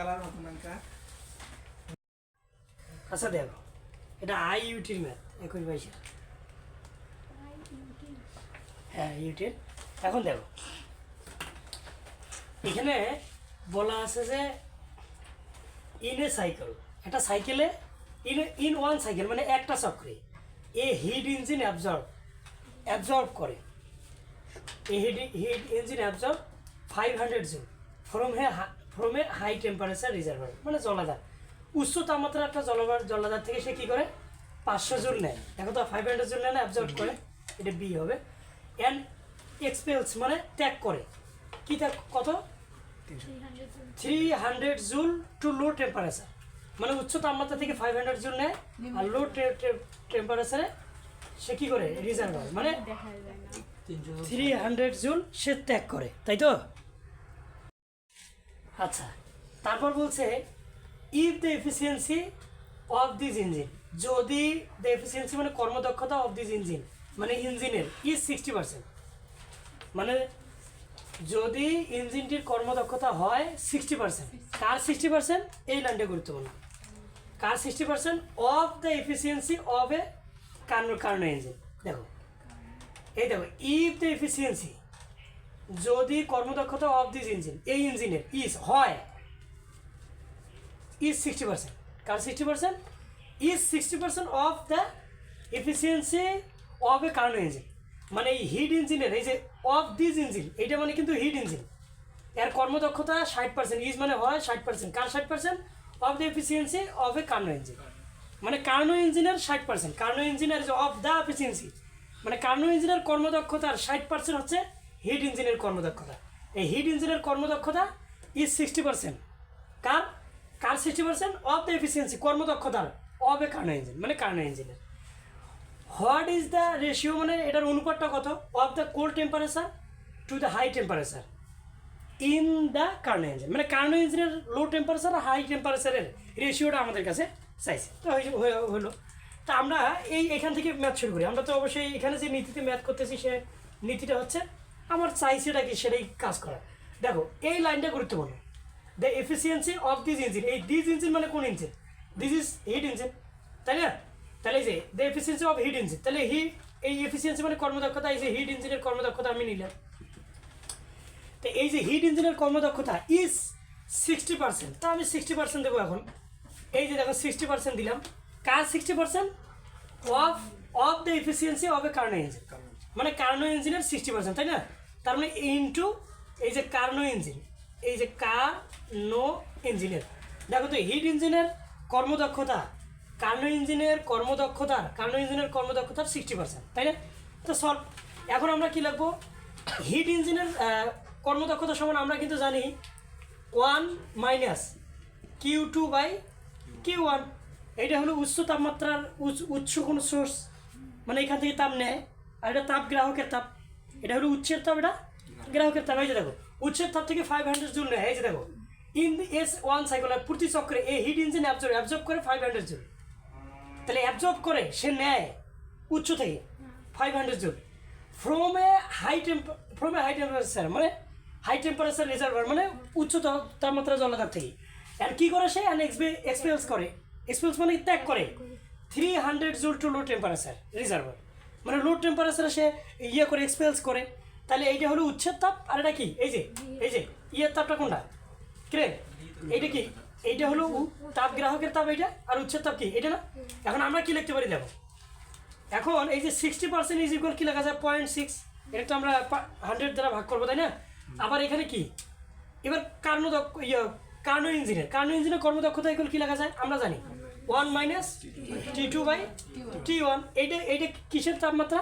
Colour মতো নাকা। আচ্ছা দেখো, এটা আইইউটির ম্যাথ 21-22 হ্যাঁ ইউটির। এখন দেখো এখানে বলা আছে যে ইন এ সাইকেল, একটা সাইকেলে ইন ওয়ান সাইকেল মানে একটা চক্রে এ হিট ইঞ্জিন অ্যাবজর্ব করে, a heat engine absorb 500 joule from a high temperature reservoir, মানে জলাধার উচ্চ তাপমাত্রার একটা জলাধার থেকে সে কী করে 500 জুল নেয়। এখন তো 500 জুল নেয় না, অ্যাবজর্ব করে, এটা বি হবে। অ্যান্ড এক্সপেলস মানে ত্যাগ করে, কী ত্যাগ কত 300 জুল টু লো টেম্পারেচার, মানে উচ্চ তাপমাত্রা থেকে 500 জুল নেয় আর লো টেম্পারেচারে সে কী করে রিজার্ভার মানে 300 জুল সে ত্যাগ করে, তাই তো? আচ্ছা, তারপর বলছে if the efficiency of this engine, যদি দ্য এফিসিয়েন্সি মানে কর্মদক্ষতা অফ দিস ইঞ্জিন মানে ইঞ্জিনের ইজ 60%, মানে যদি ইঞ্জিনটির কর্মদক্ষতা হয় 60%, কার 60%? এই লাইনটা গুরুত্বপূর্ণ, কার 60% of the efficiency of a Carnot engine. দেখো এই দেখো, ইফ দ্য এফিসিয়েন্সি যদি কর্মদক্ষতা অফ দিস ইঞ্জিন এই ইঞ্জিনের ইজ হয় ইজ 60%, কার 60%? Is 60% of the efficiency of a Carnot engine, মানে এই হিট ইঞ্জিনের এই যে অফ দিস ইঞ্জিন এইটা মানে কিন্তু হিট ইঞ্জিন, এর কর্মদক্ষতা 60%, ইজ মানে হয় 60%, কার 60%? Of the efficiency of a Carnot engine, মানে কার্নো ইঞ্জিনের 60%, কার্নো ইঞ্জিনের যে অফ দ্য এফিসিয়েন্সি মানে কার্নো ইঞ্জিনের কর্মদক্ষতার 60% হচ্ছে হিট ইঞ্জিনের কর্মদক্ষতা। এই হিট ইঞ্জিনের কর্মদক্ষতা ইজ 60%, কার 60% অফ দ্য এফিসিয়েন্সি কর্মদক্ষতার অফ এ কার্নো ইঞ্জিন মানে কার্নো ইঞ্জিনের। হোয়াট ইজ দ্য রেশিও মানে এটার অনুপাতটা কত? Of the cold temperature to the high temperature in the Carnot engine, মানে কার্নো ইঞ্জিনের লো টেম্পারেচার আর হাই টেম্পারেচারের রেশিওটা আমাদের কাছে চাইছে, তো হলো। তা আমরা এখান থেকে ম্যাথ শুরু করি। আমরা তো অবশ্যই এখানে যে নীতিতে ম্যাথ করতেছি সে নীতিটা হচ্ছে আমার চাইছেটা কি সেটাই কাজ করা। দেখো এই লাইনটা গুরুত্বপূর্ণ, the efficiency of this engine, এই দিস ইঞ্জিন মানে কোন engine? This is hit engine, তাই না? তাহলে এই যে the efficiency of heat engine, তাহলে এই এফিসিয়েন্সি মানে কর্মদক্ষতা, এই যে হিট ইঞ্জিনের কর্মদক্ষতা আমি নিলাম, তো এই যে হিট ইঞ্জিনের কর্মদক্ষতা ইজ 60%, তা আমি 60% দেবো। এখন এই যে দেখো 60% দিলাম, কার 60%? Of the efficiency of a Carnot engine, মানে কার্নো ইঞ্জিনের 60%, তাই না? তার মানে ইনটু এই যে কার্নো ইঞ্জিন, এই যে কার্নো ইঞ্জিনের, দেখো তো হিট ইঞ্জিনের কর্মদক্ষতা কার্নো ইঞ্জিনের কর্মদক্ষতার 60%, তাই না? তো সলভ। এখন আমরা কি লিখবো? হিট ইঞ্জিনের কর্মদক্ষতা সমান আমরা কিন্তু জানি 1 মাইনাস Q2/Q1, এইটা হলো উচ্চ তাপমাত্রার উৎস কোনো সোর্স, মানে এখান থেকে তাপ নেয়, আর এটা তাপ গ্রাহকের তাপ, এটা হলো উৎসের তাপ, এটা গ্রাহকের তাপ। এই যে দেখো উৎসের তাপ থেকে 500 জুল নেয়, এই যে দেখো ইন এস ওয়ান সাইকেল প্রতি চক্রে এই হিট ইঞ্জিন অ্যাবজর্ব করে 500 জুল, তাহলে অ্যাবজর্ব করে সে নেয় উচ্চ থেকে 500 joule from a high temperature মানে হাই টেম্পারেচার রিজার্ভার, মানে উচ্চ তাপমাত্রা জলাধার থেকে। আর কী করে সে? এক্সপেলস করে, এক্সপেলস মানে ত্যাগ করে 300 joule to low temperature reservoir, মানে লো টেম্পারেচারে সে করে এক্সপেলস করে। তাহলে এইটা হলো উচ্ছের তাপ, আর এটা কি? এই যে তাপটা কোনটা? কে এইটা কি? এইটা হলো তাপ গ্রাহকের তাপ, এইটা, আর উচ্ছের তাপ কি? এটা না? এখন আমরা কি লিখতে পারি দেখো, এখন এই যে 60% ইজ ইকুয়াল কি লেখা যায়? 0.6, এটা তো আমরা 100 দ্বারা ভাগ করবো, তাই না? আবার এখানে কি এবার কার্নো ইঞ্জিনের কর্মদক্ষতা ইকুয়াল কি লেখা যায়? আমরা জানি 1 মাইনাস T2/T1, এইটা কিসের তাপমাত্রা?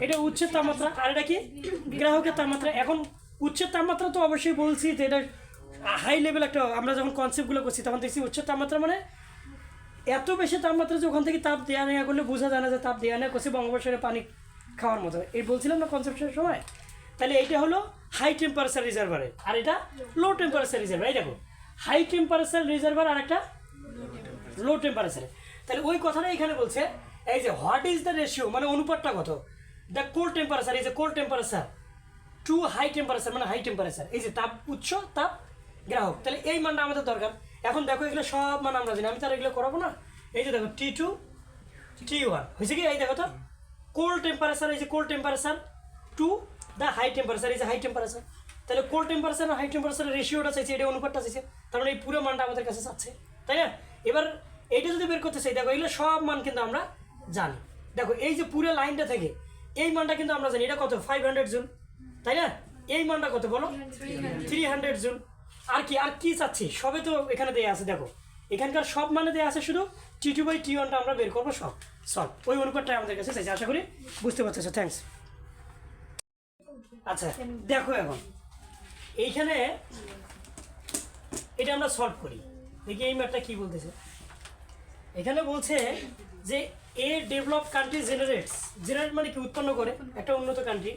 এটা উচ্ছের তাপমাত্রা, আর এটা কি? গ্রাহকের তাপমাত্রা। এখন উচ্ছের তাপমাত্রা তো অবশ্যই বলছি যে এটা হাই লেভেল একটা, আমরা যখন কনসেপ্টগুলো করছি তখন দেখছি উচ্ছের তাপমাত্রা মানে এত বেশি তাপমাত্রা যে ওখান থেকে তাপ দেওয়া নেওয়া করলে বোঝা যায় না যে তাপ দেওয়া নেওয়া করছে বঙ্গোপসাগরে পানি খাওয়ার মতো, এই বলছিলাম না কনসেপ্টের সময়। তাহলে এইটা হলো হাই টেম্পারেচার রিজার্ভারের, আর এটা লো টেম্পারেচার রিজার্ভার। এই দেখো হাই টেম্পারেচার রিজার্ভার আর একটা লো টেম্পারেচার। তাহলে ওই কথাটা এখানে বলছে, এই যে হোয়াট ইজ দ্য রেশিও মানে অনুপাতটা কত? দ্য কোল্ড টেম্পারেচার, এই যে cold temperature to high temperature মানে হাই টেম্পারেচার, এই যে তাপ উচ্চ তাপ গ্রাহক। তাহলে এই মানটা আমাদের দরকার। এখন দেখো এগুলো সব মান আমরা জানি, আমি তো আর এগুলো করাবো না। এই যে দেখো T2 T1 হয়েছে কি, এই দেখো তো কোল্ড টেম্পারেচার, এই যে cold temperature to the high temperature, এই যে হাই টেম্পারেচার। তাহলে কোল্ড টেম্পারেচার আর হাই টেম্পারেচারের রেশিওটা চাইছে, এটা অনুপাতটা চাইছে, তার মানে এই পুরো মানটা আমাদের কাছে চাচ্ছে, তাই না? এবার এইটা যদি বের করতে চাই, দেখো এগুলো সব মান কিন্তু আমরা জানি। দেখো এই যে পুরো লাইনটা থেকে এই মানটা কিন্তু আমরা জানি, এটা কত 500 জুল, তাই না? এই মানটা কত বলো 300 জুল। আর কি চাচ্ছি, সবে তো এখানে দেয়া আছে, দেখো এখানকার সব মানে দেয়া আছে, শুধু T2/T1টা আমরা বের করবো, সব সলভ ওই অনুপাতটাই আমাদের কাছে চাইছে। আশা করি বুঝতে পারতেছো, থ্যাঙ্কস। আচ্ছা দেখো এখন এইখানে এটা আমরা সলভ করি, দেখি এই ম্যাথটা কি বলতেছে। এখানে বলছে যে এ ডেভেলপ কান্ট্রি জেনারেট মানে কি, উৎপন্ন করে, একটা উন্নত কান্ট্রি,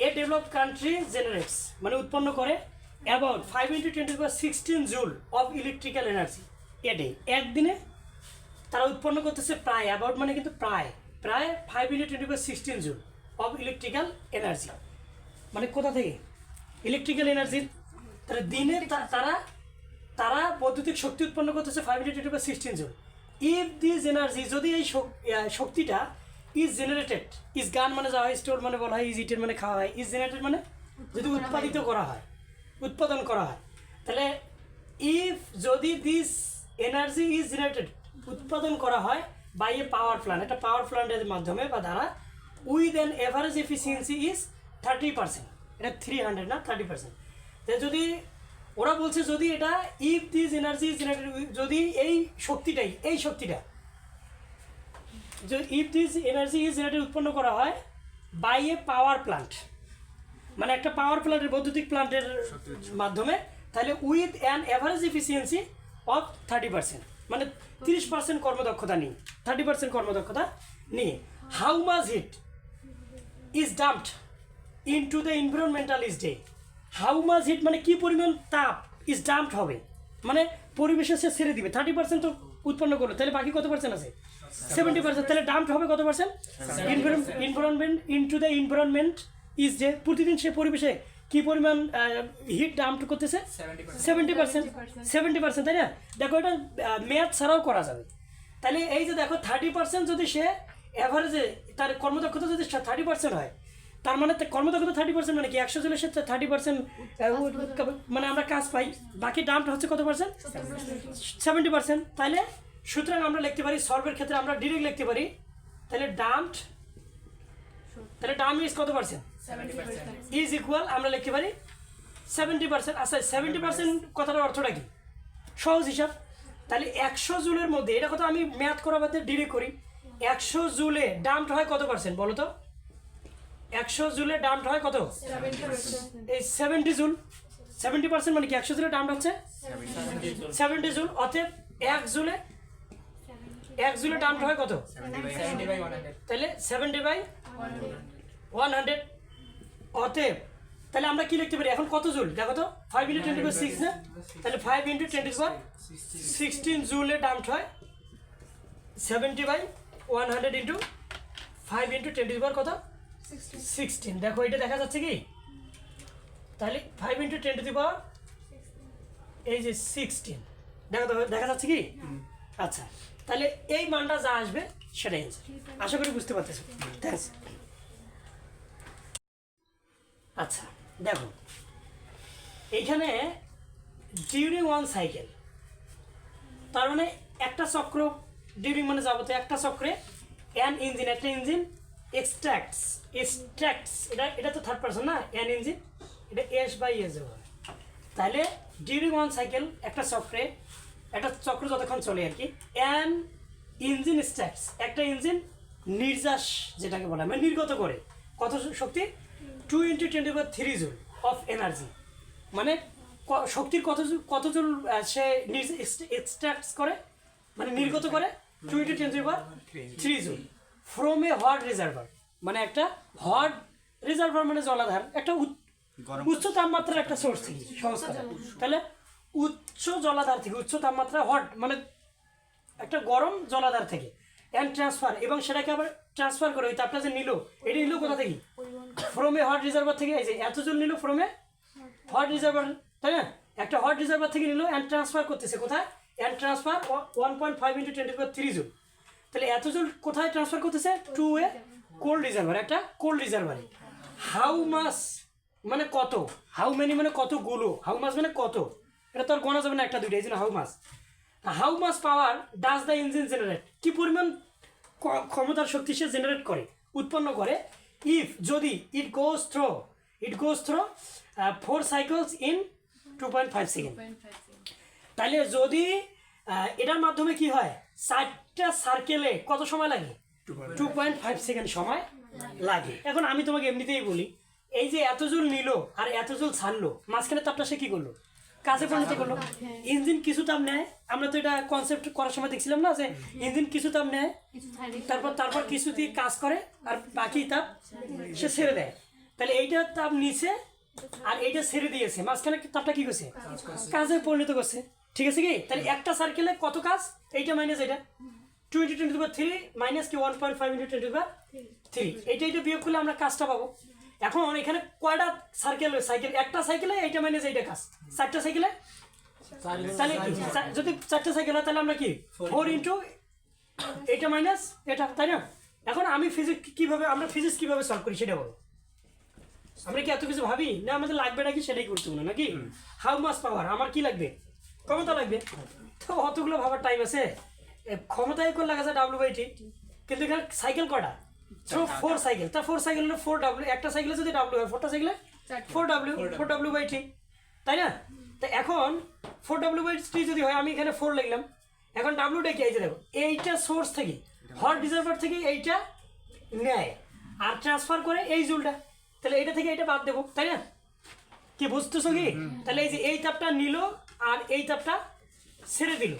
এ ডেভেলপ কান্ট্রি জেনারেটস মানে উৎপন্ন করে about 5 × 10⁻16 joule of electrical energy a day. একদিনে তারা উৎপন্ন করতেছে প্রায়, অ্যাবাউট মানে কিন্তু প্রায় 5 × 10⁻16 জুল অফ ইলেকট্রিক্যাল এনার্জি, মানে কোথা থেকে ইলেকট্রিক্যাল এনার্জি। তারা দিনে তারা বৈদ্যুতিক শক্তি উৎপন্ন করতেছে 5 × 10⁻16 জুল। ইফ দিস এনার্জি, যদি এই শক্তিটা ইজ জেনারেটেড, ইজ গান মানে যাওয়া হয়, স্টোর মানে বলা হয়, ইজ ইটেড মানে খাওয়া হয়, ইজ জেনারেটেড মানে যদি উৎপাদিত করা হয়, উৎপাদন করা হয়, তাহলে ইফ যদি দিস এনার্জি ইজ জেনারেটেড উৎপাদন করা হয় বাই এ পাওয়ার প্ল্যান্ট, একটা পাওয়ার প্ল্যান্টের মাধ্যমে বা দ্বারা, with an average efficiency is 30%, এটা 300 না 30%। তাহলে যদি ওরা বলছে যদি এটা if this energy is generated, যদি এই শক্তিটা if this energy is generated উৎপন্ন করা হয় বাই এ পাওয়ার প্ল্যান্ট, মানে একটা পাওয়ার প্ল্যান্টের বৈদ্যুতিক প্ল্যান্টের মাধ্যমে, তাহলে with an average efficiency of 30%, মানে 30% কর্মদক্ষতা নিয়ে, 30% কর্মদক্ষতা নিয়ে, how much heat is dumped into the environmental is day. How much heat মানে কি পরিমাণ তাপ ইজ ডাম্পড হবে, মানে পরিবেশে সে ছেড়ে দিবে। 30% তো উৎপন্ন করলো, তাহলে বাকি কত পার্সেন্ট আছে 70%, তাহলে ডাম্পড হবে কত percent, environment into the environment is day. প্রতিদিন সে পরিবেশে কি পরিমাণ হিট ডাম্প করতেছে 70%, তাই না? দেখো এটা ম্যাথ ছাড়াও করা যাবে। তাহলে এই যে দেখো 30% যদি সে অ্যাভারেজে তার কর্মদক্ষতা যদি 30% হয়, তার মানে কর্মদক্ষতা 30% মানে কি 100 জনের সাথে 30% মানে আমরা কাজ পাই, বাকি ডাম্পটা হচ্ছে কত পার্সেন্ট 70%। তাহলে সুতরাং আমরা লিখতে পারি সলভের ক্ষেত্রে আমরা ডিরেক্ট লিখতে পারি, তাহলে ডাম্প ইজ কত পার্সেন্ট ইজ ইকুয়াল, আমরা লিখতে পারি 70%। আচ্ছা 70% কথাটার অর্থটা কি, সহজ হিসাব। তাহলে 100 জুলের মধ্যে, এটা কথা আমি ম্যাথ করা বাদে ডিরেক্ট করি, 100 জুলে ডাম্প হয় কত পার্সেন্ট বলো তো, 100 জুলে ডাম্প হয় কত, এই 70 জুল। 70% মানে কি 100 জুলে ডাম্প হচ্ছে 70 জুল, অতএব 1 জুলে ডাম্প হয় কত, তাহলে 70/100, অতএব তাহলে আমরা কি লিখতে পারি এখন, কত জুল দেখো তো, 5 × 10⁻6 না, তাহলে 5 × 10⁻16 জুলে ডাম্প হয়, 70/100 ইন্টু 5 × 10⁻কত 16। দেখো এটা দেখা যাচ্ছে কি, তাহলে 5 × 10⁻, এই যে 16, দেখা যাচ্ছে কি। আচ্ছা তাহলে এই মানটা যা আসবে সেটাই অ্যান্সার, আশা করি বুঝতে পারতেছো, থ্যাঙ্কস। আচ্ছা দেখো এইখানে ডিউরিং ওয়ান সাইকেল, তার মানে একটা চক্র, ডিউরিং মানে যাবতীয় একটা চক্রে, একটা ইঞ্জিন এক্সট্রাক্টস, এটা তো থার্ড পারসন না, ইঞ্জিন, এটা S/S হবে। তাহলে ডিউরিং ওয়ান সাইকেল, একটা চক্র যতক্ষণ চলে আর কি, ইঞ্জিন এক্সট্রাক্টস, একটা ইঞ্জিন নির্যাস যেটাকে বলা হয়, মানে নির্গত করে কত শক্তি, 2 × 10⁻³ জুল অফ এনার্জি, মানে শক্তির কত জুল সে এক্সট্রাক্টস করে, মানে নির্গত করে 2 × 10⁻³ joule from A hot reservoir, মানে একটা হট রিজার্ভার মানে জলাধার, একটা উচ্চ তাপমাত্রার একটা সোর্স থেকে, সহজ কথা। তাহলে উচ্চ জলাধার থেকে, উচ্চ তাপমাত্রা হট মানে একটা গরম জলাধার থেকে, অ্যান্ড ট্রান্সফার, এবং সেটাকে আবার ট্রান্সফার করে ওই তাপটা যে নিল, এটা নিল কোথা থেকে, ফ্রম এ হট রিজার্ভার থেকে। এই যে এত জল নিল ফ্রম এ হট রিজার্ভার, তাই না? একটা হট রিজার্ভার থেকে নিল অ্যান্ড ট্রান্সফার করতেছে কোথায়, অ্যান্ড ট্রান্সফার 1.5 × 10⁻³ জুল। তাহলে এত জুল কোথায় ট্রান্সফার করতেছে, টু এ কোল্ড রিজার্ভার, একটা কোল্ড রিজার্ভারে। হাউ মাস মানে কত, হাউ মেনি মানে কতগুলো, হাউ মাস মানে কত, এটা তো আর গোনা যাবে না একটা দুইটা, এই জন্য how much. How much power does the engine generate, কি পরিমাণ ক্ষমতার শক্তি সে জেনারেট করে, উৎপন্ন করে, ইফ যদি ইট গোজ থ্রো 4 সাইকেলস ইন 2.5 সেকেন্ড। তাহলে যদি এটার মাধ্যমে কি হয়, 4টা সার্কেলে কত সময় লাগে, 2.5 সেকেন্ড সময় লাগে। এখন আমি তোমাকে এমনিতেই বলি, এই যে এত জুল নিল আর এত জুল ছাড়লো, মাঝখানে তাপটা সে কি করলো, কাজে পরিণত করলো। ইঞ্জিন কিছু তাপ নেয়, আমরা তো এটা কনসেপ্ট করার সময় দেখছিলাম না যে ইঞ্জিন কিছু তাপ নেয়, তারপর কিছু দিয়ে কাজ করে আর বাকি তাপ সে ছেড়ে দেয়। তাহলে এইটা তাপ নিচে আর এইটা ছেড়ে দিয়েছে, মাঝখানে তাপটা কি করছে, কাজে পরিণত করছে। ঠিক আছে কি, তাহলে একটা সার্কেলে কত কাজ, এইটা মাইনাস এটা 2 × 10⁻³ মাইনাস কি 1.5 × 10⁻³ এইটা বিয়োগ করলে আমরা কাজটা পাবো। এখন এখানে কয়টা সাইকেল, একটা সাইকেলে এইটা মাইনাস এইটা কাজ, 4টা সাইকেলে, তাহলে কি যদি 4টা সাইকেল হয় তাহলে আমরা কি 4 × এইটা মাইনাস এটা, তাই না? এখন আমি আমরা ফিজিক্স কিভাবে সলভ করি সেটা বলো। আমরা কি এত কিছু ভাবি না, আমাদের লাগবে নাকি সেটাই গুরুত্বপূর্ণ নাকি। হাউ মাস পাওয়ার, আমার কি লাগবে, ক্ষমতা লাগবে, তো অতগুলো ভাবার টাইম আছে। ক্ষমতায় করে লাগা যায় W/T, কিন্তু এখানে সাইকেল কটা, তো 4 সাইকেল, তা 4 সাইকেল হলো 4W, একটা সাইকেলে যদি W হয় 4টা সাইকেলে 4W/T, তাই না? তা এখন 4W/T যদি হয়, আমি এখানে 4 লিখলাম, এখন Wটা কি, এই যে দেখো এইটা সোর্স থেকে হট রিজার্ভার থেকে এইটা নেয় আর ট্রান্সফার করে এই জুলটা, তাহলে এটা থেকে এটা বাদ দেবো, তাই না? কি বুঝতেছো কি? তাহলে এই যে এই তাপটা নিল আর এই তাপটা ছেড়ে দিল,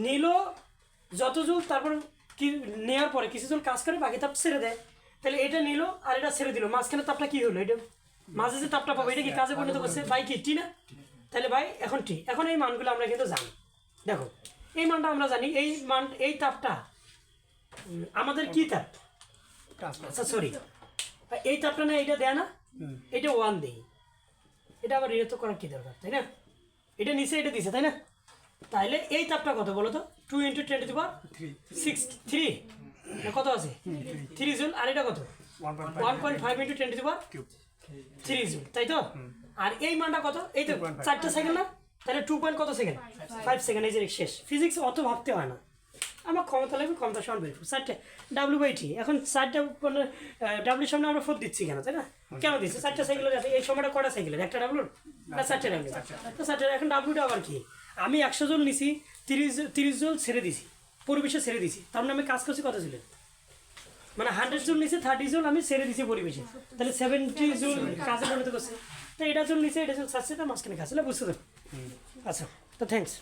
নিল যত জুল, তারপর কি নেওয়ার পরে কিছু জুল কাজ করে বাকি তাপ ছেড়ে দেয়। তাহলে এটা নিল আর এটা ছেড়ে দিল, মাঝখানে তাপটা কি হলো, এটা মাঝে যে তাপটা পাবো এটা কি কাজে পরিণত করছে, বাই কি টি না? তাহলে বাই এখন টি। এখন এই মানগুলো আমরা কিন্তু জানি, দেখো এই মানটা আমরা জানি, এই তাপটা আমাদের কি তাপ, আচ্ছা সরি, এই তাপটা না এটা দেয় না, এটা 1 দেই, এটা আবার ঋণাত্মক তো করার কি দরকার, তাই না? এটা নিচে এটা দিছে, তাই না? তাহলে এই তাপটা কত বলো তো, 2 × 10⁻⁶ কত আছে 3 জুল, আর এটা কত 1.5 × 10⁻³ জুল, তাই তো? আর এই মানটা কত, এই তো 4টা সাইকেল না, তাহলে 2. কত সেকেন্ড, 5 সেকেন্ড, এই যে শেষ। ফিজিক্স অত ভাবতে হয় না, আমার ক্ষমতা লাগবে, ক্ষমতা সমান বের করবো, 4টা W/T। এখন 4টা W সামনে আমরা 4 দিচ্ছি কেন, তাই না? কেন দিচ্ছি, 4টা সাইকেলের আছে, এই সময়টা কটা সাইকেলের, একটা W না 4টা W, তো 4টা। এখন Wটা আবার কি, আমি 100 জুল নিছি, 30 জুল ছেড়ে দিছি, পরিবেশে ছেড়ে দিছি, তার মানে আমি কাজ করছি কত জুলের, মানে 100 জুল নিচে 30 জুল আমি ছেড়ে দিছি পরিবেশে, তাহলে 70 জুল কাজে পরিণত করছে। তো এটা জুল নিচে এটা জুল ছাড়ছে, তার মাঝখানে কাজ, বুঝতে তো? আচ্ছা, তো থ্যাংকস।